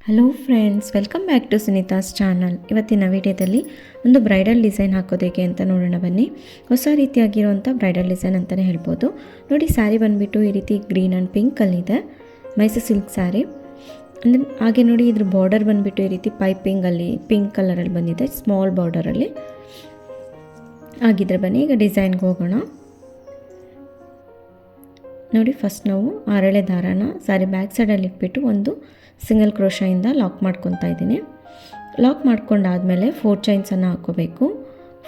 Hello friends, welcome back to Sunita's channel. ಇವತ್ತಿನ ವಿಡಿಯೋದಲ್ಲಿ ಒಂದು ಬ್ರೈಡಲ್ ಡಿಸೈನ್ ಹಾಕೋದು ಹೇಗೆ ಅಂತ ನೋಡೋಣ ಬನ್ನಿ. ಹೊಸ ರೀತಿಯಾಗಿರುವಂಥ ಬ್ರೈಡಲ್ ಡಿಸೈನ್ ಅಂತಲೇ ಹೇಳ್ಬೋದು. ನೋಡಿ, ಸ್ಯಾರಿ ಬಂದುಬಿಟ್ಟು ಈ ರೀತಿ ಗ್ರೀನ್ ಆ್ಯಂಡ್ ಪಿಂಕಲ್ಲಿದೆ, ಮೈಸೂರು ಸಿಲ್ಕ್ ಸ್ಯಾರಿ. ಅಂದರೆ ಹಾಗೆ ನೋಡಿ, ಇದ್ರ ಬಾರ್ಡರ್ ಬಂದುಬಿಟ್ಟು ಈ ರೀತಿ ಪೈಪಿಂಗಲ್ಲಿ ಪಿಂಕ್ ಕಲರಲ್ಲಿ ಬಂದಿದೆ, ಸ್ಮಾಲ್ ಬಾರ್ಡರಲ್ಲಿ ಆಗಿದ್ರೆ. ಬನ್ನಿ ಈಗ ಡಿಸೈನ್ಗೆ ಹೋಗೋಣ. ನೋಡಿ, ಫಸ್ಟ್ ನಾವು ಅರಳೆ ದಾರಾನ ಸ್ಯಾರಿ ಬ್ಯಾಕ್ ಸೈಡಲ್ಲಿ ಇಟ್ಬಿಟ್ಟು ಒಂದು ಸಿಂಗಲ್ ಕ್ರೋಶಾಯಿಂದ ಲಾಕ್ ಮಾಡ್ಕೊತಾ ಇದ್ದೀನಿ. ಲಾಕ್ ಮಾಡ್ಕೊಂಡಾದಮೇಲೆ 4 ಚೈನ್ಸನ್ನು ಹಾಕ್ಕೋಬೇಕು.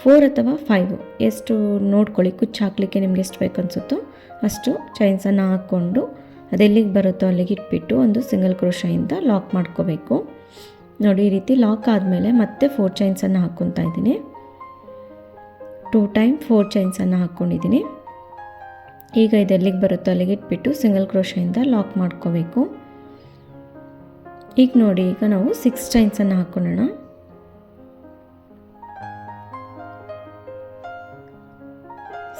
4 ಅಥವಾ 5 ಎಷ್ಟು ನೋಡ್ಕೊಳ್ಳಿ, ಕುಚ್ಚು ಹಾಕಲಿಕ್ಕೆ ನಿಮ್ಗೆ ಎಷ್ಟು ಬೇಕು ಅನಿಸುತ್ತೋ ಅಷ್ಟು ಚೈನ್ಸನ್ನು ಹಾಕ್ಕೊಂಡು ಅದೆಲ್ಲಿಗೆ ಬರುತ್ತೋ ಅಲ್ಲಿಗೆ ಇಟ್ಬಿಟ್ಟು ಒಂದು ಸಿಂಗಲ್ ಕ್ರೋಶಾಯಿಂದ ಲಾಕ್ ಮಾಡ್ಕೋಬೇಕು. ನೋಡಿ, ಈ ರೀತಿ ಲಾಕ್ ಆದಮೇಲೆ ಮತ್ತೆ 4 ಚೈನ್ಸನ್ನು ಹಾಕ್ಕೊತಾ ಇದ್ದೀನಿ. 2 ಟೈಮ್ 4 ಚೈನ್ಸನ್ನು ಹಾಕ್ಕೊಂಡಿದ್ದೀನಿ. ಈಗ ಇದೆಲ್ಲಿಗೆ ಬರುತ್ತೋ ಅಲ್ಲಿಗೆ ಇಟ್ಬಿಟ್ಟು ಸಿಂಗಲ್ ಕ್ರೋಶಾಯಿಂದ ಲಾಕ್ ಮಾಡ್ಕೋಬೇಕು. ಈಗ ನೋಡಿ, ಈಗ ನಾವು 6 ಚೈನ್ಸನ್ನು ಹಾಕ್ಕೊಳ್ಳೋಣ.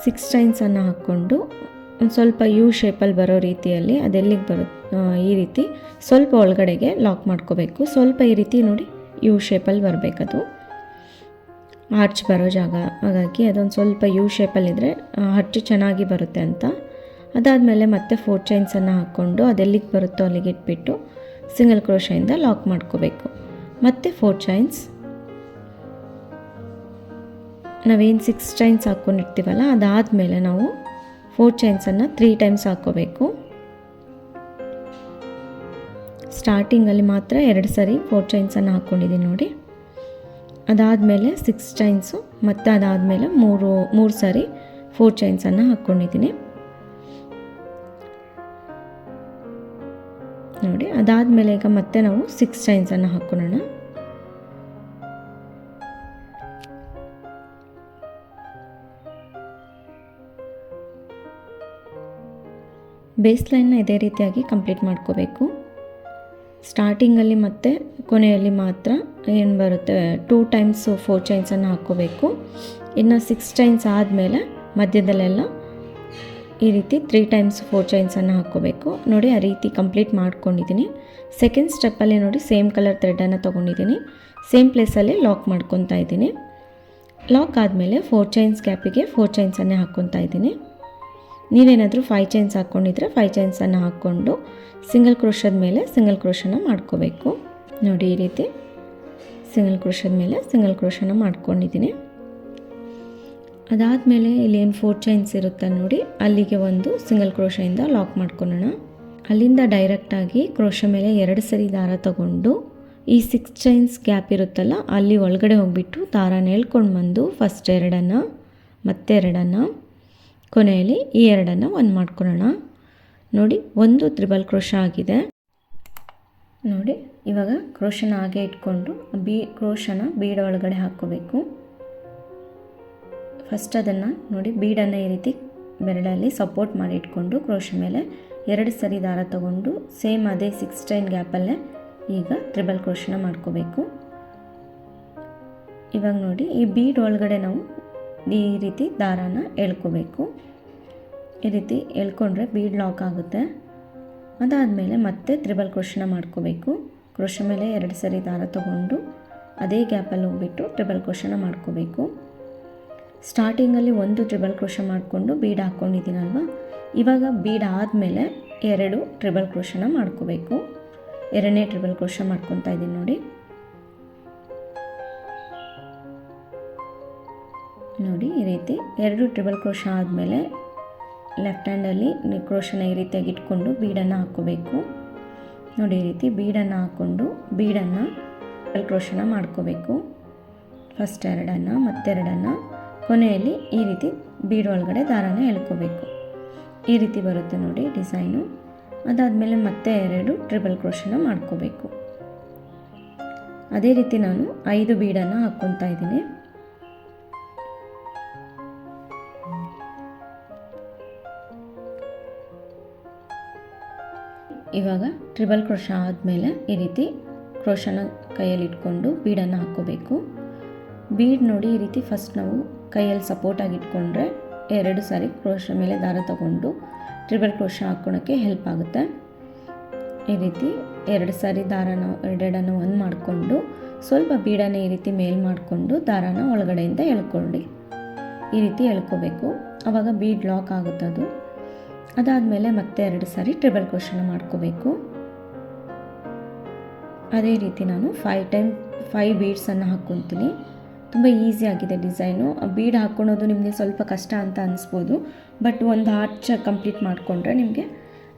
6 ಚೈನ್ಸನ್ನು ಹಾಕ್ಕೊಂಡು ಒಂದು ಸ್ವಲ್ಪ ಯು ಶೇಪಲ್ಲಿ ಬರೋ ರೀತಿಯಲ್ಲಿ ಅದೆಲ್ಲಿಗೆ ಬರುತ್ತೆ ಈ ರೀತಿ ಸ್ವಲ್ಪ ಒಳಗಡೆಗೆ ಲಾಕ್ ಮಾಡ್ಕೋಬೇಕು. ಸ್ವಲ್ಪ ಈ ರೀತಿ ನೋಡಿ ಯು ಶೇಪಲ್ಲಿ ಬರಬೇಕದು, ಆರ್ಚ್ ಬರೋ ಜಾಗ. ಹಾಗಾಗಿ ಅದೊಂದು ಸ್ವಲ್ಪ ಯು ಶೇಪಲ್ಲಿದ್ದರೆ ಹಚ್ಚು ಚೆನ್ನಾಗಿ ಬರುತ್ತೆ ಅಂತ. ಅದಾದಮೇಲೆ ಮತ್ತೆ 4 ಚೈನ್ಸನ್ನು ಹಾಕ್ಕೊಂಡು ಅದೆಲ್ಲಿಗೆ ಬರುತ್ತೋ ಅಲ್ಲಿಗೆ ಇಟ್ಬಿಟ್ಟು ಸಿಂಗಲ್ ಕ್ರೋಶಾಯಿಂದ ಲಾಕ್ ಮಾಡ್ಕೋಬೇಕು. ಮತ್ತು 4 ಚೈನ್ಸ್, ನಾವೇನು 6 ಚೈನ್ಸ್ ಹಾಕ್ಕೊಂಡಿರ್ತೀವಲ್ಲ ಅದಾದಮೇಲೆ ನಾವು 4 ಚೈನ್ಸನ್ನು 3 ಟೈಮ್ಸ್ ಹಾಕ್ಕೋಬೇಕು. ಸ್ಟಾರ್ಟಿಂಗಲ್ಲಿ ಮಾತ್ರ 2 ಸರಿ 4 ಚೈನ್ಸನ್ನು ಹಾಕ್ಕೊಂಡಿದ್ದೀನಿ ನೋಡಿ. ಅದಾದಮೇಲೆ 6 ಚೈನ್ಸು ಮತ್ತು ಅದಾದಮೇಲೆ 3 ಸರಿ 4 ಚೈನ್ಸನ್ನು ಹಾಕ್ಕೊಂಡಿದ್ದೀನಿ ನೋಡಿ. ಅದಾದಮೇಲೆ ಈಗ ಮತ್ತೆ ನಾವು 6 ಚೈನ್ಸನ್ನು ಹಾಕ್ಕೊಳ್ಳೋಣ. ಬೇಸ್ ಲೈನ್ನ ಇದೇ ರೀತಿಯಾಗಿ ಕಂಪ್ಲೀಟ್ ಮಾಡ್ಕೋಬೇಕು. ಸ್ಟಾರ್ಟಿಂಗಲ್ಲಿ ಮತ್ತು ಕೊನೆಯಲ್ಲಿ ಮಾತ್ರ ಏನು ಬರುತ್ತೆ 2 ಟೈಮ್ಸ್ 4 ಚೈನ್ಸನ್ನು ಹಾಕ್ಕೋಬೇಕು. ಇನ್ನು 6 ಚೈನ್ಸ್ ಆದಮೇಲೆ ಮಧ್ಯದಲ್ಲೆಲ್ಲ ಈ ರೀತಿ 3 ಟೈಮ್ಸ್ 4 ಚೈನ್ಸನ್ನು ಹಾಕ್ಕೋಬೇಕು. ನೋಡಿ, ಆ ರೀತಿ ಕಂಪ್ಲೀಟ್ ಮಾಡ್ಕೊಂಡಿದ್ದೀನಿ. ಸೆಕೆಂಡ್ ಸ್ಟೆಪ್ಪಲ್ಲಿ ನೋಡಿ, ಸೇಮ್ ಕಲರ್ ಥ್ರೆಡನ್ನು ತೊಗೊಂಡಿದ್ದೀನಿ, ಸೇಮ್ ಪ್ಲೇಸಲ್ಲಿ ಲಾಕ್ ಮಾಡ್ಕೊತಾ ಇದ್ದೀನಿ. ಲಾಕ್ ಆದಮೇಲೆ 4 ಚೈನ್ಸ್ ಗ್ಯಾಪಿಗೆ 4 ಚೈನ್ಸನ್ನೇ ಹಾಕ್ಕೊತಾ ಇದ್ದೀನಿ. ನೀವೇನಾದರೂ 5 ಚೈನ್ಸ್ ಹಾಕ್ಕೊಂಡಿದ್ರೆ 5 ಚೈನ್ಸನ್ನು ಹಾಕ್ಕೊಂಡು ಸಿಂಗಲ್ ಕ್ರೋಶದ ಮೇಲೆ ಸಿಂಗಲ್ ಕ್ರೋಶನ ಮಾಡ್ಕೋಬೇಕು. ನೋಡಿ, ಈ ರೀತಿ ಸಿಂಗಲ್ ಕ್ರೋಶದ ಮೇಲೆ ಸಿಂಗಲ್ ಕ್ರೋಶನ ಮಾಡ್ಕೊಂಡಿದ್ದೀನಿ. ಅದಾದಮೇಲೆ ಇಲ್ಲೇನು 4 ಚೈನ್ಸ್ ಇರುತ್ತೆ ನೋಡಿ, ಅಲ್ಲಿಗೆ ಒಂದು ಸಿಂಗಲ್ ಕ್ರೋಶದಿಂದ ಲಾಕ್ ಮಾಡ್ಕೊಳ್ಳೋಣ. ಅಲ್ಲಿಂದ ಡೈರೆಕ್ಟಾಗಿ ಕ್ರೋಶ ಮೇಲೆ 2 ಸರಿ ದಾರ ತಗೊಂಡು ಈ 6 ಚೈನ್ಸ್ ಗ್ಯಾಪ್ ಇರುತ್ತಲ್ಲ ಅಲ್ಲಿ ಒಳಗಡೆ ಹೋಗಿಬಿಟ್ಟು ದಾರಾನ ಎಳ್ಕೊಂಡು ಬಂದು ಫಸ್ಟ್ 2 ಮತ್ತೆ 2 ಕೊನೆಯಲ್ಲಿ ಈ 2 ಒಂದು ಮಾಡ್ಕೊಳ್ಳೋಣ. ನೋಡಿ, ಒಂದು ತ್ರಿಬಲ್ ಕ್ರೋಶ ಆಗಿದೆ. ನೋಡಿ, ಇವಾಗ ಕ್ರೋಶನ ಹಾಗೆ ಇಟ್ಕೊಂಡು ಕ್ರೋಶನ ಬೀಡ ಒಳಗಡೆ ಹಾಕ್ಕೋಬೇಕು. ಫಸ್ಟ್ ಅದನ್ನು ನೋಡಿ, ಬೀಡನ್ನು ಈ ರೀತಿ ಬೆರಳಲ್ಲಿ ಸಪೋರ್ಟ್ ಮಾಡಿ ಇಟ್ಕೊಂಡು ಕ್ರೋಶ ಮೇಲೆ 2 ಸರಿ ದಾರ ತಗೊಂಡು ಸೇಮ್ ಅದೇ 6 ಚೈನ್ ಗ್ಯಾಪಲ್ಲೇ ಈಗ ತ್ರಿಬಲ್ ಕ್ರೋಶನ ಮಾಡ್ಕೋಬೇಕು. ಇವಾಗ ನೋಡಿ, ಈ ಬೀಡ್ ಒಳಗಡೆ ನಾವು ಈ ರೀತಿ ದಾರಾನ ಎಳ್ಕೋಬೇಕು. ಈ ರೀತಿ ಎಳ್ಕೊಂಡ್ರೆ ಬೀಡ್ ಲಾಕ್ ಆಗುತ್ತೆ. ಅದಾದಮೇಲೆ ಮತ್ತೆ ತ್ರಿಬಲ್ ಕ್ರೋಶನ ಮಾಡ್ಕೋಬೇಕು. ಕ್ರೋಶ ಮೇಲೆ 2 ಸರಿ ದಾರ ತಗೊಂಡು ಅದೇ ಗ್ಯಾಪಲ್ಲಿ ಹೋಗ್ಬಿಟ್ಟು ಟ್ರಿಬಲ್ ಕ್ರೋಶನ ಮಾಡ್ಕೋಬೇಕು. ಸ್ಟಾರ್ಟಿಂಗಲ್ಲಿ ಒಂದು ಟ್ರಿಬಲ್ ಕ್ರೋಶ ಮಾಡಿಕೊಂಡು ಬೀಡ್ ಹಾಕ್ಕೊಂಡಿದ್ದೀನಲ್ವ, ಇವಾಗ ಬೀಡ್ ಆದಮೇಲೆ 2 ಟ್ರಿಬಲ್ ಕ್ರೋಶನ ಮಾಡ್ಕೋಬೇಕು. 2ನೇ ಟ್ರಿಬಲ್ ಕ್ರೋಶ ಮಾಡ್ಕೊತಾ ಇದ್ದೀನಿ ನೋಡಿ. ನೋಡಿ, ಈ ರೀತಿ 2 ಟ್ರಿಬಲ್ ಕ್ರೋಶ ಆದಮೇಲೆ ಲೆಫ್ಟ್ ಹ್ಯಾಂಡಲ್ಲಿ ಕ್ರೋಶನ ಈ ರೀತಿಯಾಗಿ ಇಟ್ಕೊಂಡು ಬೀಡನ್ನು ಹಾಕ್ಕೋಬೇಕು. ನೋಡಿ, ಈ ರೀತಿ ಬೀಡನ್ನು ಹಾಕ್ಕೊಂಡು ಬೀಡನ್ನು ಟ್ರಿಬಲ್ ಕ್ರೋಶನ ಮಾಡ್ಕೋಬೇಕು. ಫಸ್ಟ್ 2 ಮತ್ತೆ 2 ಕೊನೆಯಲ್ಲಿ ಈ ರೀತಿ ಬೀಡ್ ಒಳಗಡೆ ದಾರಾನ ಎಳ್ಕೋಬೇಕು. ಈ ರೀತಿ ಬರುತ್ತೆ ನೋಡಿ ಡಿಸೈನು. ಅದಾದಮೇಲೆ ಮತ್ತೆ 2 ಟ್ರಿಬಲ್ ಕ್ರೋಶನ ಮಾಡ್ಕೋಬೇಕು. ಅದೇ ರೀತಿ ನಾನು 5 ಬೀಡನ್ನು ಹಾಕ್ಕೊತಾ ಇದ್ದೀನಿ. ಇವಾಗ ಟ್ರಿಬಲ್ ಕ್ರೋಶ ಆದಮೇಲೆ ಈ ರೀತಿ ಕ್ರೋಶನ ಕೈಯಲ್ಲಿ ಇಟ್ಕೊಂಡು ಬೀಡನ್ನು ಹಾಕ್ಕೋಬೇಕು. ಬೀಡ್ ನೋಡಿ, ಈ ರೀತಿ ಫಸ್ಟ್ ನಾವು ಕೈಯಲ್ಲಿ ಸಪೋರ್ಟಾಗಿ ಇಟ್ಕೊಂಡ್ರೆ 2 ಸಾರಿ ಕ್ರೋಶ ಮೇಲೆ ದಾರ ತಗೊಂಡು ಟ್ರಿಬಲ್ ಕ್ರೋಶ ಹಾಕ್ಕೊಳಕ್ಕೆ ಹೆಲ್ಪ್ ಆಗುತ್ತೆ. ಈ ರೀತಿ 2 ಸಾರಿ ದಾರನ ಎರಡೆರಡನ್ನು ಒಂದು ಮಾಡಿಕೊಂಡು ಸ್ವಲ್ಪ ಬೀಡಾನ ಈ ರೀತಿ ಮೇಲ್ ಮಾಡಿಕೊಂಡು ದಾರನ ಒಳಗಡೆಯಿಂದ ಎಳ್ಕೊಳ್ಳಿ. ಈ ರೀತಿ ಎಳ್ಕೋಬೇಕು, ಆವಾಗ ಬೀಡ್ ಲಾಕ್ ಆಗುತ್ತದು. ಅದಾದಮೇಲೆ ಮತ್ತೆ 2 ಸಾರಿ ಟ್ರಿಬಲ್ ಕ್ರೋಶನ ಮಾಡ್ಕೋಬೇಕು. ಅದೇ ರೀತಿ ನಾನು 5 ಬೀಡ್ಸನ್ನು ಹಾಕ್ಕೊತೀನಿ. ತುಂಬ ಈಸಿಯಾಗಿದೆ ಡಿಸೈನು. ಬೀಡ್ ಹಾಕ್ಕೊಳೋದು ನಿಮಗೆ ಸ್ವಲ್ಪ ಕಷ್ಟ ಅಂತ ಅನಿಸ್ಬೋದು, ಬಟ್ ಒಂದು ಆರ್ಚ್ ಕಂಪ್ಲೀಟ್ ಮಾಡಿಕೊಂಡ್ರೆ ನಿಮಗೆ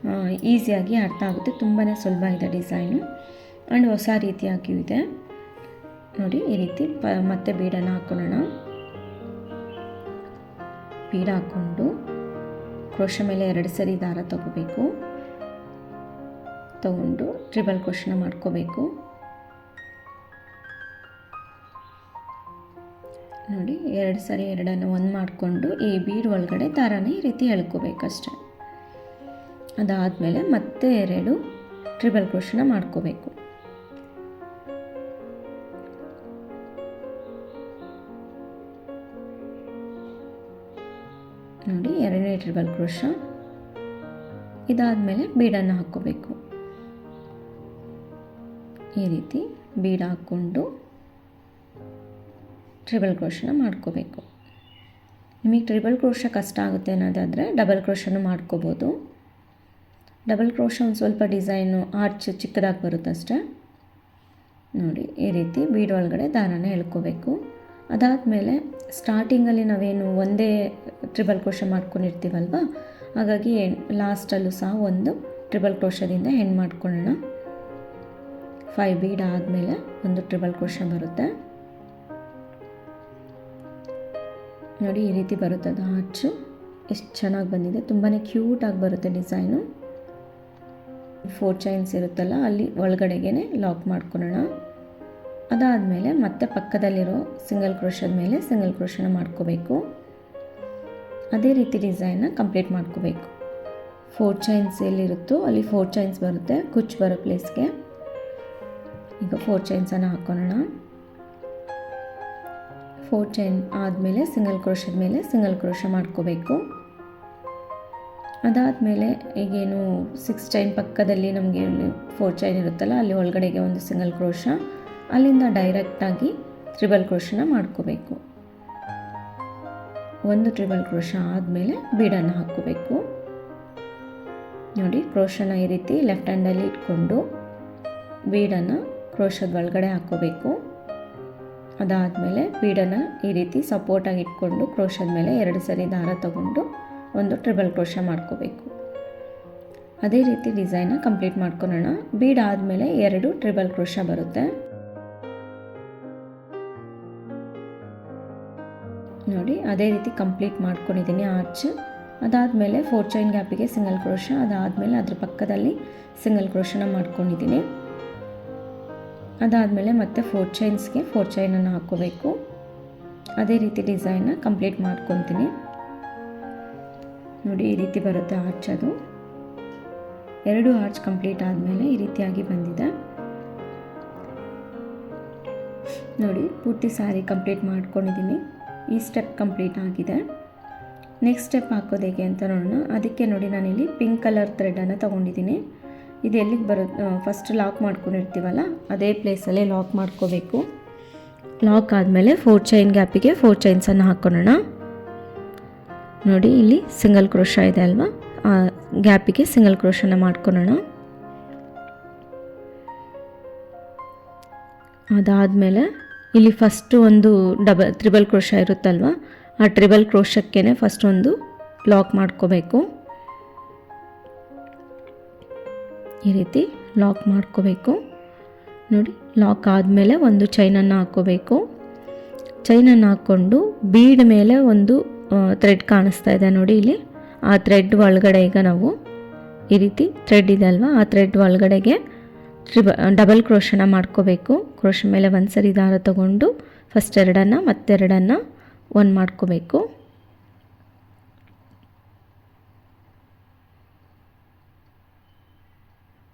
ಈಸಿಯಾಗಿ ಅರ್ಥ ಆಗುತ್ತೆ. ತುಂಬಾ ಸುಲಭ ಇದೆ ಡಿಸೈನು ಆ್ಯಂಡ್ ಹೊಸ ರೀತಿಯಾಗಿಯೂ ಇದೆ ನೋಡಿ. ಈ ರೀತಿ ಮತ್ತೆ ಬೀಡನ್ನು ಹಾಕ್ಕೊಳ್ಳೋಣ. ಬೀಡ್ ಹಾಕ್ಕೊಂಡು ಕ್ರೋಶ ಮೇಲೆ 2 ಸರಿ ದಾರ ತಗೊಂಡು ಟ್ರಿಬಲ್ ಕ್ರೋಶನ ಮಾಡ್ಕೋಬೇಕು ನೋಡಿ. 2 ಸರಿ ಎರಡನ್ನು ಒಂದು ಮಾಡಿಕೊಂಡು ಈ ಬೀಡ್ ಒಳಗಡೆ ದಾರನ ಈ ರೀತಿ ಎಳ್ಕೋಬೇಕಷ್ಟೆ. ಅದಾದಮೇಲೆ ಮತ್ತೆ 2 ಟ್ರಿಬಲ್ ಕ್ರೋಶನ ಮಾಡ್ಕೋಬೇಕು. ನೋಡಿ 2ನೇ ಟ್ರಿಬಲ್ ಕ್ರೋಶ. ಇದಾದಮೇಲೆ ಬೀಡನ್ನು ಹಾಕ್ಕೋಬೇಕು. ಈ ರೀತಿ ಬೀಡ್ ಹಾಕ್ಕೊಂಡು ಟ್ರಿಬಲ್ ಕ್ರೋಶನ ಮಾಡ್ಕೋಬೇಕು. ನಿಮಗೆ ಟ್ರಿಬಲ್ ಕ್ರೋಶ ಕಷ್ಟ ಆಗುತ್ತೆ ಅನ್ನೋದಾದರೆ ಡಬಲ್ ಕ್ರೋಶನೂ ಮಾಡ್ಕೋಬೋದು. ಡಬಲ್ ಕ್ರೋಶ ಒಂದು ಸ್ವಲ್ಪ ಡಿಸೈನು ಆರ್ಚ್ ಚಿಕ್ಕದಾಗಿ ಬರುತ್ತಷ್ಟೆ ನೋಡಿ. ಈ ರೀತಿ ಬೀಡ್ ಒಳಗಡೆ ದಾರನ ಎಳ್ಕೋಬೇಕು. ಅದಾದಮೇಲೆ ಸ್ಟಾರ್ಟಿಂಗಲ್ಲಿ ನಾವೇನು ಒಂದೇ ಟ್ರಿಬಲ್ ಕ್ರೋಶ ಮಾಡ್ಕೊಂಡಿರ್ತೀವಲ್ವ, ಹಾಗಾಗಿ ಲಾಸ್ಟಲ್ಲೂ ಸಹ ಒಂದು ಟ್ರಿಬಲ್ ಕ್ರೋಶದಿಂದ ಹೆಣ್ಣು ಮಾಡ್ಕೊಳ್ಳೋಣ. 5 ಬೀಡ್ ಆದಮೇಲೆ ಒಂದು ಟ್ರಿಬಲ್ ಕ್ರೋಶ ಬರುತ್ತೆ ನೋಡಿ. ಈ ರೀತಿ ಬರುತ್ತದೆ ಆರ್ಚು. ಎಷ್ಟು ಚೆನ್ನಾಗಿ ಬಂದಿದೆ, ತುಂಬಾ ಕ್ಯೂಟಾಗಿ ಬರುತ್ತೆ ಡಿಸೈನು. 4 ಚೈನ್ಸ್ ಇರುತ್ತಲ್ಲ, ಅಲ್ಲಿ ಒಳಗಡೆಗೆ ಲಾಕ್ ಮಾಡ್ಕೊಳ್ಳೋಣ. ಅದಾದಮೇಲೆ ಮತ್ತೆ ಪಕ್ಕದಲ್ಲಿರೋ ಸಿಂಗಲ್ ಕ್ರೋಶದ ಮೇಲೆ ಸಿಂಗಲ್ ಕ್ರೋಶನ ಮಾಡ್ಕೋಬೇಕು. ಅದೇ ರೀತಿ ಡಿಸೈನ್ನ ಕಂಪ್ಲೀಟ್ ಮಾಡ್ಕೋಬೇಕು. 4 ಚೈನ್ಸ್ ಎಲ್ಲಿರುತ್ತೋ ಅಲ್ಲಿ 4 ಚೈನ್ಸ್ ಬರುತ್ತೆ ಕುಚ್ಚು ಬರೋ ಪ್ಲೇಸ್ಗೆ. ಈಗ 4 ಚೈನ್ಸನ್ನು ಹಾಕ್ಕೊಳ್ಳೋಣ. 4 ಚೈನ್ ಆದಮೇಲೆ ಸಿಂಗಲ್ ಕ್ರೋಶದ ಮೇಲೆ ಸಿಂಗಲ್ ಕ್ರೋಶ ಮಾಡ್ಕೋಬೇಕು. ಅದಾದಮೇಲೆ ಈಗೇನು 6 ಚೈನ್ ಪಕ್ಕದಲ್ಲಿ ನಮಗೆ 4 ಚೈನ್ ಇರುತ್ತಲ್ಲ, ಅಲ್ಲಿ ಒಳಗಡೆಗೆ ಒಂದು ಸಿಂಗಲ್ ಕ್ರೋಶ, ಅಲ್ಲಿಂದ ಡೈರೆಕ್ಟಾಗಿ ಟ್ರಿಬಲ್ ಕ್ರೋಶನ ಮಾಡ್ಕೋಬೇಕು. ಒಂದು ಟ್ರಿಬಲ್ ಕ್ರೋಶ ಆದಮೇಲೆ ಬೀಡನ್ನು ಹಾಕ್ಕೋಬೇಕು ನೋಡಿ. ಕ್ರೋಶನ ಈ ರೀತಿ ಲೆಫ್ಟ್ ಹ್ಯಾಂಡಲ್ಲಿ ಇಟ್ಕೊಂಡು ಬೀಡನ್ನು ಕ್ರೋಶದ ಒಳಗಡೆ ಹಾಕ್ಕೋಬೇಕು. ಅದಾದಮೇಲೆ ಬೀಡನ್ನು ಈ ರೀತಿ ಸಪೋರ್ಟಾಗಿ ಇಟ್ಕೊಂಡು ಕ್ರೋಶದ ಮೇಲೆ 2 ಸರಿ ದಾರ ತಗೊಂಡು ಒಂದು ಟ್ರಿಬಲ್ ಕ್ರೋಶ ಮಾಡ್ಕೋಬೇಕು. ಅದೇ ರೀತಿ ಡಿಸೈನ್ನ ಕಂಪ್ಲೀಟ್ ಮಾಡ್ಕೊಳ್ಳೋಣ. ಬೀಡ್ ಆದಮೇಲೆ 2 ಟ್ರಿಬಲ್ ಕ್ರೋಶ ಬರುತ್ತೆ ನೋಡಿ. ಅದೇ ರೀತಿ ಕಂಪ್ಲೀಟ್ ಮಾಡ್ಕೊಂಡಿದ್ದೀನಿ ಆರ್ಚ್. ಅದಾದಮೇಲೆ 4 ಚೈನ್ ಗ್ಯಾಪಿಗೆ ಸಿಂಗಲ್ ಕ್ರೋಶ, ಅದಾದಮೇಲೆ ಅದ್ರ ಪಕ್ಕದಲ್ಲಿ ಸಿಂಗಲ್ ಕ್ರೋಶನ ಮಾಡ್ಕೊಂಡಿದ್ದೀನಿ. ಅದಾದಮೇಲೆ ಮತ್ತೆ 4 ಚೈನ್ಸ್ಗೆ 4 ಚೈನನ್ನು ಹಾಕ್ಕೋಬೇಕು. ಅದೇ ರೀತಿ ಡಿಸೈನ್ನ ಕಂಪ್ಲೀಟ್ ಮಾಡ್ಕೊತೀನಿ ನೋಡಿ. ಈ ರೀತಿ ಬರುತ್ತೆ ಆರ್ಚ್. ಅದು 2 ಆರ್ಚ್ ಕಂಪ್ಲೀಟ್ ಆದಮೇಲೆ ಈ ರೀತಿಯಾಗಿ ಬಂದಿದೆ ನೋಡಿ. ಪೂರ್ತಿ ಸ್ಯಾರಿ ಕಂಪ್ಲೀಟ್ ಮಾಡ್ಕೊಂಡಿದ್ದೀನಿ. ಈ ಸ್ಟೆಪ್ ಕಂಪ್ಲೀಟ್ ಆಗಿದೆ. ನೆಕ್ಸ್ಟ್ ಸ್ಟೆಪ್ ಹಾಕೋದು ಹೇಗೆ ಅಂತ ನೋಡೋಣ. ಅದಕ್ಕೆ ನೋಡಿ ನಾನಿಲ್ಲಿ ಪಿಂಕ್ ಕಲರ್ ಥ್ರೆಡನ್ನು ತೊಗೊಂಡಿದ್ದೀನಿ. ಇದು ಎಲ್ಲಿಗೆ ಬರುತ್ತೆ, ಫಸ್ಟ್ ಲಾಕ್ ಮಾಡ್ಕೊಂಡಿರ್ತೀವಲ್ಲ ಅದೇ ಪ್ಲೇಸಲ್ಲೇ ಲಾಕ್ ಮಾಡ್ಕೋಬೇಕು. ಲಾಕ್ ಆದಮೇಲೆ 4 ಚೈನ್ ಗ್ಯಾಪಿಗೆ 4 ಚೈನ್ಸನ್ನು ಹಾಕ್ಕೊಳ್ಳೋಣ ನೋಡಿ. ಇಲ್ಲಿ ಸಿಂಗಲ್ ಕ್ರೋಶ ಇದೆ ಅಲ್ವಾ, ಆ ಗ್ಯಾಪಿಗೆ ಸಿಂಗಲ್ ಕ್ರೋಶನ ಮಾಡ್ಕೊಳ್ಳೋಣ. ಅದಾದಮೇಲೆ ಇಲ್ಲಿ ಫಸ್ಟು ಒಂದು ಟ್ರಿಬಲ್ ಕ್ರೋಶ ಇರುತ್ತಲ್ವ, ಆ ಟ್ರಿಬಲ್ ಕ್ರೋಶಕ್ಕೇ ಫಸ್ಟ್ ಒಂದು ಲಾಕ್ ಮಾಡ್ಕೋಬೇಕು. ಈ ರೀತಿ ಲಾಕ್ ಮಾಡ್ಕೋಬೇಕು ನೋಡಿ. ಲಾಕ್ ಆದಮೇಲೆ ಒಂದು ಚೈನನ್ನು ಹಾಕ್ಕೋಬೇಕು. ಚೈನನ್ನು ಹಾಕ್ಕೊಂಡು ಬೀಡ್ ಮೇಲೆ ಒಂದು ಥ್ರೆಡ್ ಕಾಣಿಸ್ತಾ ಇದೆ ನೋಡಿ ಇಲ್ಲಿ. ಆ ಥ್ರೆಡ್ ಒಳಗಡೆ ಈಗ ನಾವು ಈ ರೀತಿ ಥ್ರೆಡ್ ಇದೆ ಅಲ್ವಾ, ಆ ಥ್ರೆಡ್ ಒಳಗಡೆಗೆ ಡಬಲ್ ಕ್ರೋಶನ ಮಾಡ್ಕೋಬೇಕು. ಕ್ರೋಶ ಮೇಲೆ 1 ಸರಿ ದಾರ ತಗೊಂಡು ಫಸ್ಟ್ 2 ಮತ್ತೆ 2 1 ಮಾಡ್ಕೋಬೇಕು.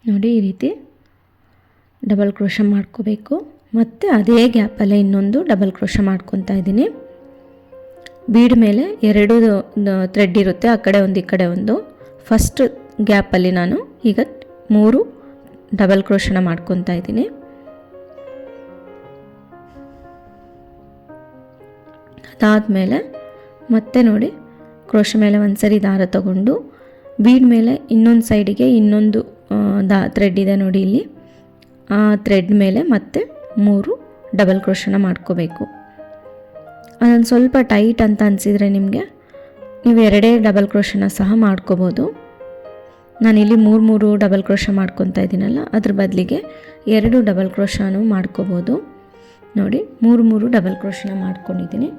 ನೋಡಿ ಈ ರೀತಿ ಡಬಲ್ ಕ್ರೋಶ ಮಾಡ್ಕೋಬೇಕು. ಮತ್ತು ಅದೇ ಗ್ಯಾಪಲ್ಲೇ ಇನ್ನೊಂದು ಡಬಲ್ ಕ್ರೋಶ ಮಾಡ್ಕೊತಾ ಇದ್ದೀನಿ. ಬೀಡ್ ಮೇಲೆ 2 ಥ್ರೆಡ್ ಇರುತ್ತೆ, ಆ ಕಡೆ ಒಂದು ಈ ಕಡೆ ಒಂದು. ಫಸ್ಟ್ ಗ್ಯಾಪಲ್ಲಿ ನಾನು ಈಗ 3 ಡಬಲ್ ಕ್ರೋಶನ ಮಾಡ್ಕೊತಾ ಇದ್ದೀನಿ. ಅದಾದಮೇಲೆ ಮತ್ತೆ ನೋಡಿ ಕ್ರೋಶ ಮೇಲೆ ಒಂದು ಸರಿ ದಾರ ತಗೊಂಡು ಬೀಡ್ ಮೇಲೆ ಇನ್ನೊಂದು ಸೈಡಿಗೆ ಇನ್ನೊಂದು ಥ್ರೆಡ್ ಇದೆ ನೋಡಿ ಇಲ್ಲಿ, ಆ ಥ್ರೆಡ್ ಮೇಲೆ ಮತ್ತೆ 3 ಡಬಲ್ ಕ್ರೋಶನ ಮಾಡ್ಕೋಬೇಕು. ಅದೊಂದು ಸ್ವಲ್ಪ ಟೈಟ್ ಅಂತ ಅನಿಸಿದರೆ ನಿಮಗೆ ನೀವು 2 ಡಬಲ್ ಕ್ರೋಶನ ಸಹ ಮಾಡ್ಕೋಬೋದು. ನಾನಿಲ್ಲಿ 3 ಡಬಲ್ ಕ್ರೋಶ ಮಾಡ್ಕೊತಾ ಇದ್ದೀನಲ್ಲ, ಅದ್ರ ಬದಲಿಗೆ 2 ಡಬಲ್ ಕ್ರೋಶನೂ ಮಾಡ್ಕೋಬೋದು. ನೋಡಿ 3 ಡಬಲ್ ಕ್ರೋಶನ ಮಾಡ್ಕೊಂಡಿದ್ದೀನಿ.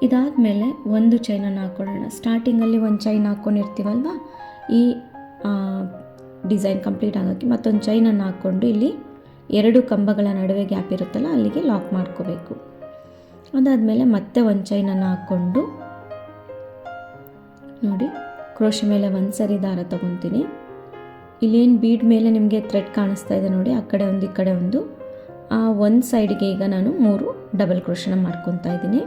ಇದಾದಮೇಲೆ ಒಂದು ಚೈನನ್ನು ಹಾಕ್ಕೊಳ್ಳೋಣ. ಸ್ಟಾರ್ಟಿಂಗಲ್ಲಿ ಒಂದು ಚೈನ್ ಹಾಕ್ಕೊಂಡಿರ್ತೀವಲ್ವ, ಈ ಡಿಸೈನ್ ಕಂಪ್ಲೀಟ್ ಆಗೋಕ್ಕೆ ಮತ್ತೊಂದು ಚೈನನ್ನು ಹಾಕ್ಕೊಂಡು ಇಲ್ಲಿ 2 ಕಂಬಗಳ ನಡುವೆ ಗ್ಯಾಪ್ ಇರುತ್ತಲ್ಲ ಅಲ್ಲಿಗೆ ಲಾಕ್ ಮಾಡ್ಕೋಬೇಕು. ಅದಾದಮೇಲೆ ಮತ್ತೆ ಒಂದು ಚೈನನ್ನು ಹಾಕ್ಕೊಂಡು ನೋಡಿ ಕ್ರೋಶ ಮೇಲೆ ಒಂದು ಸರಿ ದಾರ ತಗೊತೀನಿ. ಇಲ್ಲೇನು ಬೀಡ್ ಮೇಲೆ ನಿಮಗೆ ಥ್ರೆಡ್ ಕಾಣಿಸ್ತಾ ಇದೆ ನೋಡಿ, ಆ ಕಡೆ ಒಂದು ಈ ಕಡೆ ಒಂದು, ಆ ಒಂದು ಸೈಡ್ಗೆ ಈಗ ನಾನು 3 ಡಬಲ್ ಕ್ರೋಶನ ಮಾಡ್ಕೊತಾ ಇದ್ದೀನಿ.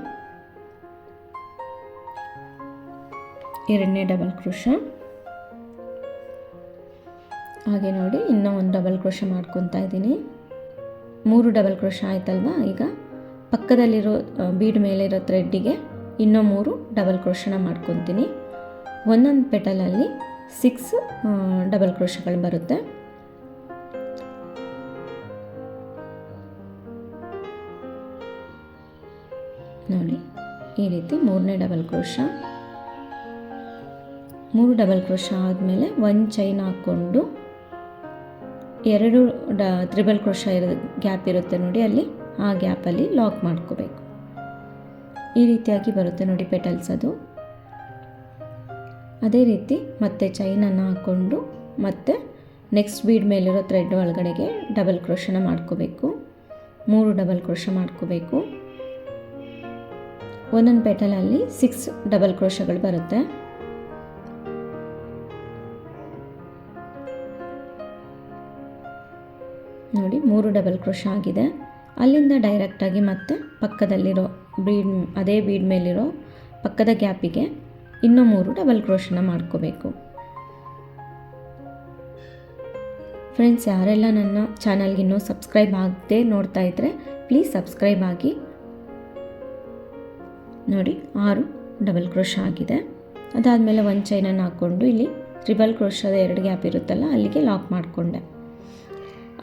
2ನೇ ಡಬಲ್ ಕ್ರೋಶ, ಹಾಗೆ ನೋಡಿ ಇನ್ನೂ ಒಂದು ಡಬಲ್ ಕ್ರೋಶ ಮಾಡ್ಕೊತಾ ಇದ್ದೀನಿ. 3 ಡಬಲ್ ಕ್ರೋಶ ಆಯ್ತಲ್ವಾ. ಈಗ ಪಕ್ಕದಲ್ಲಿರೋ ಬೀಡ್ ಮೇಲಿರೋ ಥ್ರೆಡ್ಡಿಗೆ ಇನ್ನೂ 3 ಡಬಲ್ ಕ್ರೋಶನ ಮಾಡ್ಕೊತೀನಿ. ಒಂದೊಂದು ಪೆಟಲಲ್ಲಿ 6 ಡಬಲ್ ಕ್ರೋಶಗಳು ಬರುತ್ತೆ. ನೋಡಿ ಈ ರೀತಿ 3ನೇ ಡಬಲ್ ಕ್ರೋಶ. 3 ಡಬಲ್ ಕ್ರೋಶ ಆದಮೇಲೆ ಒಂದು ಚೈನ್ ಹಾಕ್ಕೊಂಡು 2 ತ್ರಿಬಲ್ ಕ್ರೋಶ ಗ್ಯಾಪ್ ಇರುತ್ತೆ ನೋಡಿ, ಅಲ್ಲಿ ಆ ಗ್ಯಾಪಲ್ಲಿ ಲಾಕ್ ಮಾಡ್ಕೋಬೇಕು. ಈ ರೀತಿಯಾಗಿ ಬರುತ್ತೆ ನೋಡಿ ಪೆಟಲ್ಸ್ ಅದು. ಅದೇ ರೀತಿ ಮತ್ತೆ ಚೈನನ್ನು ಹಾಕ್ಕೊಂಡು ಮತ್ತೆ ನೆಕ್ಸ್ಟ್ ಬೀಡ್ ಮೇಲಿರೋ ಥ್ರೆಡ್ ಒಳಗಡೆಗೆ ಡಬಲ್ ಕ್ರೋಶನ ಮಾಡ್ಕೋಬೇಕು. 3 ಡಬಲ್ ಕ್ರೋಶ ಮಾಡ್ಕೋಬೇಕು. ಒಂದೊಂದು ಪೆಟಲಲ್ಲಿ 6 ಡಬಲ್ ಕ್ರೋಶಗಳು ಬರುತ್ತೆ. ನೋಡಿ 3 ಡಬಲ್ ಕ್ರೋಶ ಆಗಿದೆ. ಅಲ್ಲಿಂದ ಡೈರೆಕ್ಟಾಗಿ ಮತ್ತೆ ಪಕ್ಕದಲ್ಲಿರೋ ಅದೇ ಬೀಡ್ ಮೇಲಿರೋ ಪಕ್ಕದ ಗ್ಯಾಪಿಗೆ ಇನ್ನೂ 3 ಡಬಲ್ ಕ್ರೋಶನ ಮಾಡ್ಕೋಬೇಕು. ಫ್ರೆಂಡ್ಸ್, ಯಾರೆಲ್ಲ ನನ್ನ ಚಾನಲ್ಗೆ ಇನ್ನೂ ಸಬ್ಸ್ಕ್ರೈಬ್ ಆಗದೆ ನೋಡ್ತಾ ಇದ್ದರೆ ಪ್ಲೀಸ್ ಸಬ್ಸ್ಕ್ರೈಬ್ ಆಗಿ. ನೋಡಿ 6 ಡಬಲ್ ಕ್ರೋಶ ಆಗಿದೆ. ಅದಾದಮೇಲೆ ಒಂದು ಚೈನನ್ನು ಹಾಕ್ಕೊಂಡು ಇಲ್ಲಿ ಟ್ರಿಬಲ್ ಕ್ರೋಶದ 2 ಗ್ಯಾಪ್ ಇರುತ್ತಲ್ಲ ಅಲ್ಲಿಗೆ ಲಾಕ್ ಮಾಡಿಕೊಂಡೆ.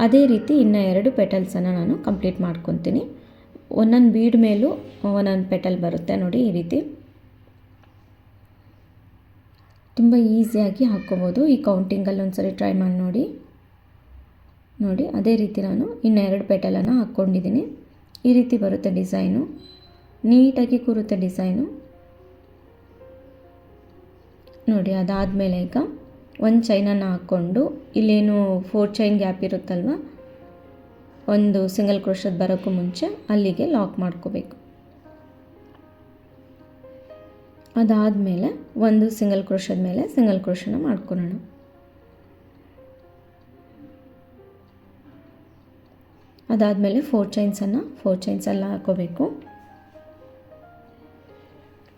ಅದೇ ರೀತಿ ಇನ್ನು 2 ಪೆಟಲ್ಸನ್ನು ನಾನು ಕಂಪ್ಲೀಟ್ ಮಾಡ್ಕೊತೀನಿ. ಒಂದೊಂದು ಬೀಡ್ ಮೇಲೂ ಒಂದೊಂದು ಪೆಟಲ್ ಬರುತ್ತೆ ನೋಡಿ. ಈ ರೀತಿ ತುಂಬ ಈಸಿಯಾಗಿ ಹಾಕ್ಕೋಬೋದು. ಈ ಕೌಂಟಿಂಗಲ್ಲಿ ಒಂದ್ಸರಿ ಟ್ರೈ ಮಾಡಿ ನೋಡಿ. ನೋಡಿ ಅದೇ ರೀತಿ ನಾನು ಇನ್ನು 2 ಪೆಟಲನ್ನು ಹಾಕ್ಕೊಂಡಿದ್ದೀನಿ. ಈ ರೀತಿ ಬರುತ್ತೆ ಡಿಸೈನು, ನೀಟಾಗಿ ಕೂರುತ್ತೆ ಡಿಸೈನು ನೋಡಿ. ಅದಾದಮೇಲೆ ಈಗ ಒಂದು ಚೈನನ್ನು ಹಾಕ್ಕೊಂಡು ಇಲ್ಲೇನು 4 ಚೈನ್ ಗ್ಯಾಪ್ ಇರುತ್ತಲ್ವ, ಒಂದು ಸಿಂಗಲ್ ಕ್ರೋಶದ ಬರೋಕ್ಕೂ ಮುಂಚೆ ಅಲ್ಲಿಗೆ ಲಾಕ್ ಮಾಡ್ಕೋಬೇಕು. ಅದಾದಮೇಲೆ ಒಂದು ಸಿಂಗಲ್ ಕ್ರೋಶದ ಮೇಲೆ ಸಿಂಗಲ್ ಕ್ರೋಶನ ಮಾಡ್ಕೊಳ್ಳೋಣ. ಅದಾದಮೇಲೆ 4 ಚೈನ್ಸನ್ನು ಹಾಕೋಬೇಕು.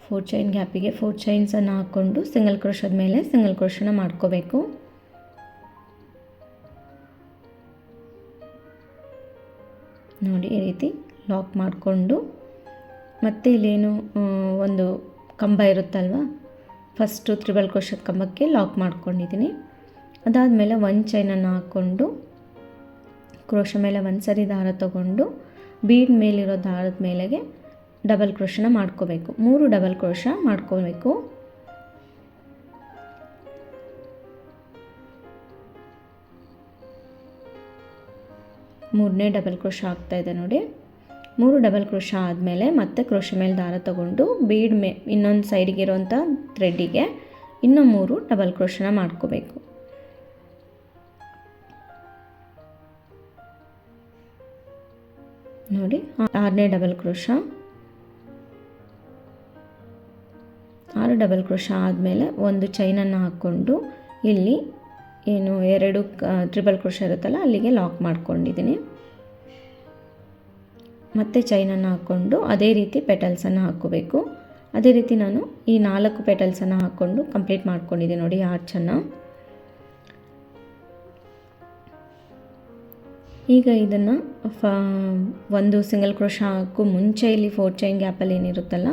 4 ಚೈನ್ ಗ್ಯಾಪಿಗೆ 4 ಚೈನ್ಸನ್ನು ಹಾಕ್ಕೊಂಡು ಸಿಂಗಲ್ ಕ್ರೋಶದ ಮೇಲೆ ಸಿಂಗಲ್ ಕ್ರೋಶನ ಮಾಡ್ಕೋಬೇಕು. ನೋಡಿ ಈ ರೀತಿ ಲಾಕ್ ಮಾಡಿಕೊಂಡು ಮತ್ತೆ ಇಲ್ಲೇನು ಒಂದು ಕಂಬ ಇರುತ್ತಲ್ವ, ಫಸ್ಟು ತ್ರಿಬಲ್ ಕ್ರೋಶದ ಕಂಬಕ್ಕೆ ಲಾಕ್ ಮಾಡ್ಕೊಂಡಿದ್ದೀನಿ. ಅದಾದಮೇಲೆ ಒಂದು ಚೈನನ್ನು ಹಾಕ್ಕೊಂಡು ಕ್ರೋಶ ಮೇಲೆ ಒಂದು ಸರಿ ದಾರ ತಗೊಂಡು ಬೀಡ್ ಮೇಲಿರೋ ದಾರದ ಮೇಲೆಗೆ ಡಬಲ್ ಕ್ರೋಶನ ಮಾಡ್ಕೋಬೇಕು. 3 ಡಬಲ್ ಕ್ರೋಶ ಮಾಡ್ಕೋಬೇಕು. ಮೂರನೇ ಡಬಲ್ ಕ್ರೋಶ ಆಗ್ತಾಯಿದೆ ನೋಡಿ. 3 ಡಬಲ್ ಕ್ರೋಶ ಆದಮೇಲೆ ಮತ್ತೆ ಕ್ರೋಶ ಮೇಲೆ ದಾರ ತಗೊಂಡು ಬೀಡ್ ಇನ್ನೊಂದು ಸೈಡಿಗೆ ಇರೋಂಥ ಥ್ರೆಡ್ಡಿಗೆ ಇನ್ನೂ 3 ಡಬಲ್ ಕ್ರೋಶನ ಮಾಡ್ಕೋಬೇಕು. ನೋಡಿ 6ನೇ ಡಬಲ್ ಕ್ರೋಶ. 6 ಡಬಲ್ ಕ್ರೋಶ ಆದಮೇಲೆ ಒಂದು ಚೈನನ್ನು ಹಾಕ್ಕೊಂಡು ಇಲ್ಲಿ ಏನು 2 ಟ್ರಿಬಲ್ ಕ್ರೋಶ ಇರುತ್ತಲ್ಲ ಅಲ್ಲಿಗೆ ಲಾಕ್ ಮಾಡ್ಕೊಂಡಿದ್ದೀನಿ. ಮತ್ತೆ ಚೈನನ್ನು ಹಾಕ್ಕೊಂಡು ಅದೇ ರೀತಿ ಪೆಟಲ್ಸನ್ನು ಹಾಕ್ಕೋಬೇಕು. ಅದೇ ರೀತಿ ನಾನು ಈ 4 ಪೆಟಲ್ಸನ್ನು ಹಾಕ್ಕೊಂಡು ಕಂಪ್ಲೀಟ್ ಮಾಡ್ಕೊಂಡಿದ್ದೀನಿ ನೋಡಿ ಆರ್ಚನ್ನು. ಈಗ ಇದನ್ನು ಒಂದು ಸಿಂಗಲ್ ಕ್ರೋಶ ಹಾಕೋ ಮುಂಚೆ ಇಲ್ಲಿ 4 ಚೈನ್ ಗ್ಯಾಪಲ್ಲಿ ಏನಿರುತ್ತಲ್ಲ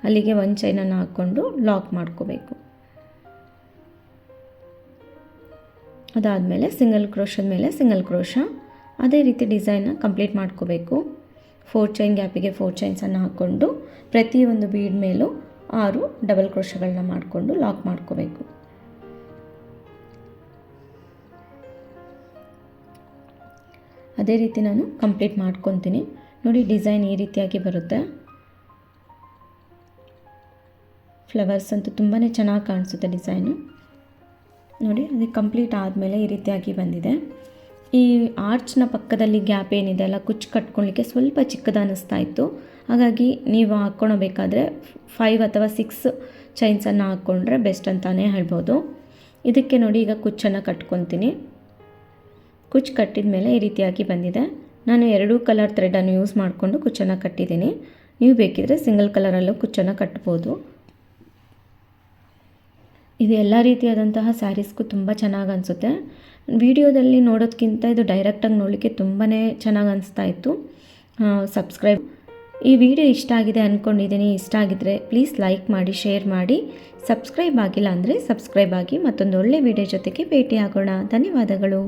ಅಲ್ಲಿಗೆ 1 ಚೈನನ್ನು ಹಾಕ್ಕೊಂಡು ಲಾಕ್ ಮಾಡ್ಕೋಬೇಕು. ಅದಾದಮೇಲೆ ಸಿಂಗಲ್ ಕ್ರೋಶದ ಮೇಲೆ ಸಿಂಗಲ್ ಕ್ರೋಶ ಅದೇ ರೀತಿ ಡಿಸೈನ್ನ ಕಂಪ್ಲೀಟ್ ಮಾಡ್ಕೋಬೇಕು. 4 ಚೈನ್ ಗ್ಯಾಪಿಗೆ 4 ಚೈನ್ಸನ್ನು ಹಾಕ್ಕೊಂಡು ಪ್ರತಿಯೊಂದು ಬೀಡ್ ಮೇಲೂ 6 ಡಬಲ್ ಕ್ರೋಶಗಳನ್ನ ಮಾಡಿಕೊಂಡು ಲಾಕ್ ಮಾಡ್ಕೋಬೇಕು. ಅದೇ ರೀತಿ ನಾನು ಕಂಪ್ಲೀಟ್ ಮಾಡ್ಕೊತೀನಿ. ನೋಡಿ ಡಿಸೈನ್ ಈ ರೀತಿಯಾಗಿ ಬರುತ್ತೆ. ಫ್ಲವರ್ಸ್ ಅಂತೂ ತುಂಬಾ ಚೆನ್ನಾಗಿ ಕಾಣಿಸುತ್ತೆ ಡಿಸೈನು. ನೋಡಿ ಅದು ಕಂಪ್ಲೀಟ್ ಆದಮೇಲೆ ಈ ರೀತಿಯಾಗಿ ಬಂದಿದೆ. ಈ ಆರ್ಚ್ನ ಪಕ್ಕದಲ್ಲಿ ಗ್ಯಾಪ್ ಏನಿದೆ ಅಲ್ಲ ಕುಚ್ಚು ಕಟ್ಕೊಳ್ಳಿಕ್ಕೆ ಸ್ವಲ್ಪ ಚಿಕ್ಕದ ಅನ್ನಿಸ್ತಾ ಇತ್ತು. ಹಾಗಾಗಿ ನೀವು ಹಾಕ್ಕೊಳ್ಬೇಕಾದ್ರೆ 5 ಅಥವಾ 6 ಚೈನ್ಸನ್ನು ಹಾಕ್ಕೊಂಡ್ರೆ ಬೆಸ್ಟ್ ಅಂತಲೇ ಹೇಳ್ಬೋದು. ಇದಕ್ಕೆ ನೋಡಿ ಈಗ ಕುಚ್ಚನ್ನು ಕಟ್ಕೊತೀನಿ. ಕುಚ್ಚು ಕಟ್ಟಿದ ಮೇಲೆ ಈ ರೀತಿಯಾಗಿ ಬಂದಿದೆ. ನಾನು 2 ಕಲರ್ ಥ್ರೆಡನ್ನು ಯೂಸ್ ಮಾಡಿಕೊಂಡು ಕುಚ್ಚನ್ನು ಕಟ್ಟಿದ್ದೀನಿ. ನೀವು ಬೇಕಿದ್ರೆ ಸಿಂಗಲ್ ಕಲರಲ್ಲೂ ಕುಚ್ಚನ್ನು ಕಟ್ಬೋದು. ಇದು ಎಲ್ಲ ರೀತಿಯಾದಂತಹ ಸ್ಯಾರೀಸ್ಗೂ ತುಂಬ ಚೆನ್ನಾಗಿ ಅನಿಸುತ್ತೆ. ವಿಡಿಯೋದಲ್ಲಿ ನೋಡೋದಕ್ಕಿಂತ ಇದು ಡೈರೆಕ್ಟಾಗಿ ನೋಡಲಿಕ್ಕೆ ತುಂಬಾ ಚೆನ್ನಾಗಿ ಅನಿಸ್ತಾ ಇತ್ತು. ಈ ವಿಡಿಯೋ ಇಷ್ಟ ಆಗಿದೆ ಅಂದ್ಕೊಂಡಿದ್ದೀನಿ. ಇಷ್ಟ ಆಗಿದ್ದರೆ ಪ್ಲೀಸ್ ಲೈಕ್ ಮಾಡಿ, ಶೇರ್ ಮಾಡಿ. ಸಬ್ಸ್ಕ್ರೈಬ್ ಆಗಿಲ್ಲ ಅಂದರೆ ಸಬ್ಸ್ಕ್ರೈಬ್ ಆಗಿ. ಮತ್ತೊಂದು ಒಳ್ಳೆ ವಿಡಿಯೋ ಜೊತೆಗೆ ಭೇಟಿ ಆಗೋಣ. ಧನ್ಯವಾದಗಳು.